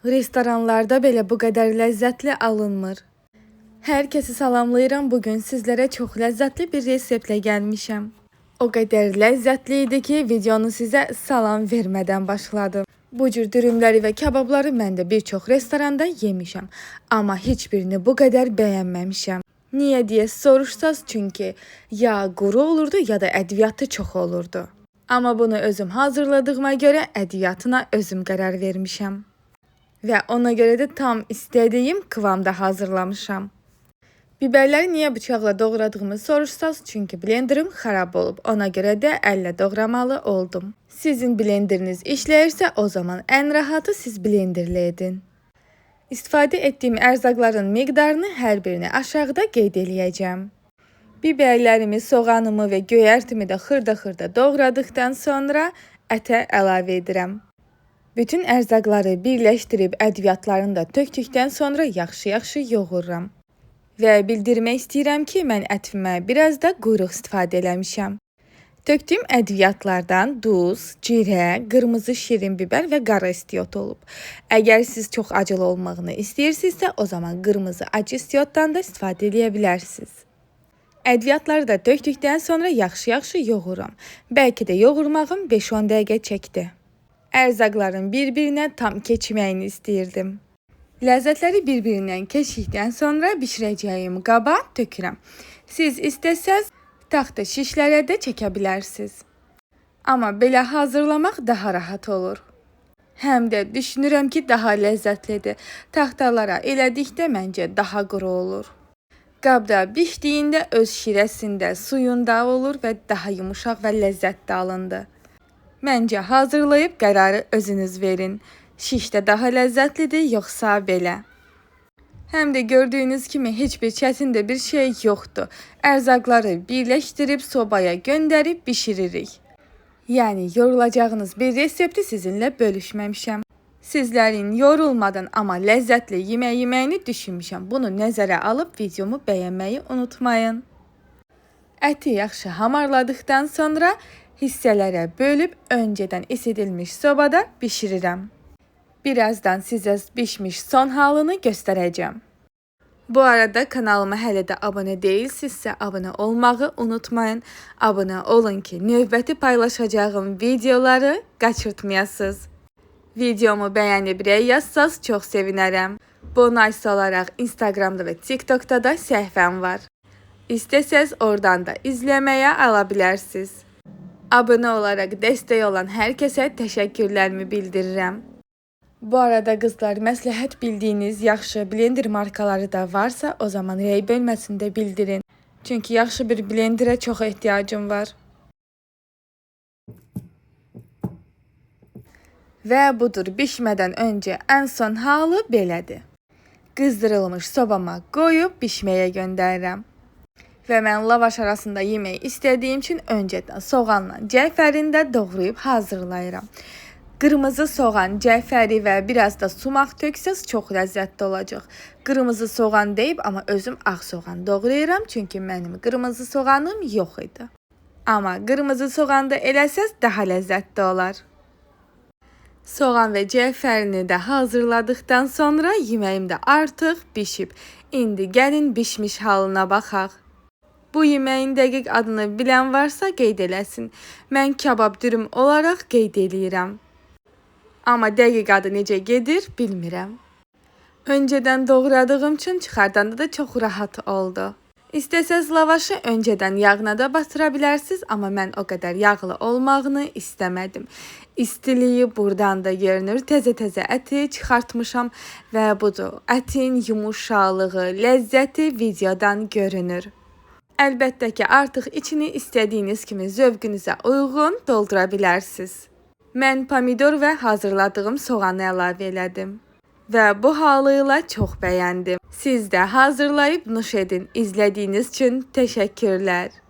Restoranlarda belə bu qədər ləzzətli alınmır. Hər kəsi salamlayıram. Bugün sizlərə çox ləzzətli bir reseptlə gəlmişəm. O qədər ləzzətli idi ki, videonu sizə salam vermədən başladım. Bu cür dürümləri və kebabları mən də bir çox restoranda yemişəm. Amma heç birini bu qədər bəyənməmişəm. Niyə deyə soruşsaz, çünki ya quru olurdu, ya da ədviyyatı çox olurdu. Amma bunu özüm hazırladığıma görə ədviyyatına özüm qərar vermişəm. Və ona görə də tam istədiyim kıvamda hazırlamışam. Biberləri niyə bıçaqla doğradığımı soruşsaz, çünki blenderim xarab olub. Ona görə də əllə doğramalı oldum. Sizin blenderiniz işləyirsə, o zaman ən rahatı siz blenderlə edin. İstifadə etdiyim ərzaqların miqdarını hər birini aşağıda qeyd eləyəcəm. Biberlərimi, soğanımı və göyərtimi də xırda-xırda doğradıqdan sonra ətə əlavə edirəm. Bütün ərzaqları birləşdirib ədviyyatlarını da tökdükdən sonra yaxşı-yaxşı yoğururam. Və bildirmək istəyirəm ki, mən ətimə biraz da quyruq istifadə eləmişəm. Tökdüyüm ədviyyatlardan duz, cirə, qırmızı şirin biber və qara istiot olub. Əgər siz çox acılı olmağını istəyirsinizsə, o zaman qırmızı acı istiotdan da istifadə edə bilərsiniz. Ədviyyatları da tökdükdən sonra yaxşı-yaxşı yoğururam. Bəlkə də yoğurmağım 5-10 dəqiqə çəkdi. Ərzaqların bir-birinə tam keçməyini istəyirdim. Ləzzətləri bir-birindən keçdikdən sonra bişirəcəyim qaba tökürəm. Siz istəsəz taxta şişlərə də çəkə bilərsiniz. Amma belə hazırlamaq daha rahat olur. Həm də düşünürəm ki, daha ləzzətlidir. Taxtalara elədikdə məncə daha quru olur. Qabda bişdiyində öz şirəsində, suyunda olur və daha yumuşaq və ləzzətli alındı. Məncə hazırlayıb qərarı özünüz verin. Şişdə daha ləzzətlidir, yoxsa belə. Həm də gördüyünüz kimi heç bir çətin də bir şey yoxdur. Ərzaqları birləşdirib sobaya göndərib bişiririk. Yəni yorulacağınız bir resepti sizinlə bölüşməmişəm. Sizlərin yorulmadan amma ləzzətli yemək yeməyini düşünmüşəm. Bunu nəzərə alıb videomu bəyənməyi unutmayın. Əti yaxşı hamarladıqdan sonra hissələrə bölüb öncədən isidilmiş sobada bişirirəm. Birazdan sizə bişmiş son halını göstərəcəm. Bu arada kanalıma hələ də abunə deyilsinizsə, abunə olmağı unutmayın. Abunə olun ki, növbəti paylaşacağım videoları qaçırtmayasınız. Videomu bəyənib yazsaz çox sevinərəm. Bonus olaraq Instagramda və TikTokda da səhifəm var. İstəsəz oradan da izləməyə ala bilərsiniz. Abunə olaraq dəstək olan hər kəsə təşəkkürlərimi bildirirəm. Bu arada qızlar, məsləhət bildiyiniz yaxşı blender markaları da varsa, o zaman rey bölməsində bildirin. Çünki yaxşı bir blenderə çox ehtiyacım var. Və budur, bişmədən öncə ən son halı belədir. Qızdırılmış sobama qoyub bişməyə göndərirəm. Və mən lavaş arasında yemək istədiyim üçün öncədən soğanla cəfərini də doğrayıb hazırlayıram. Qırmızı soğan, cəfəri və biraz da sumaq töksəz çox ləzzətli olacaq. Qırmızı soğan deyib, amma özüm ağ soğan doğrayıram, çünki mənim qırmızı soğanım yox idi. Amma qırmızı soğan da eləsəz daha ləzzətli olar. Soğan və cəfərini də hazırladıqdan sonra yeməyim də artıq bişib. İndi gəlin bişmiş halına baxaq. Bu yeməyin dəqiq adını bilən varsa qeyd eləsin. Mən kebab dürüm olaraq qeyd eləyirəm. Amma dəqiq adı necə gedir bilmirəm. Öncədən doğradığım üçün çıxardanda da çox rahat oldu. İstəsəz lavaşı öncədən yağına da batıra bilərsiniz, amma mən o qədər yağlı olmağını istəmədim. İstiliyi buradan da görünür. Təzə-təzə əti çıxartmışam və budur. Ətin yumuşaqlığı, ləzzəti videodan görünür. Əlbəttə ki, artıq içini istədiyiniz kimi zövqünüzə uyğun doldura bilərsiniz. Mən pomidor və hazırladığım soğanı əlavə elədim. Və bu halıyla çox bəyəndim. Siz də hazırlayıb nuş edin. İzlədiyiniz üçün təşəkkürlər.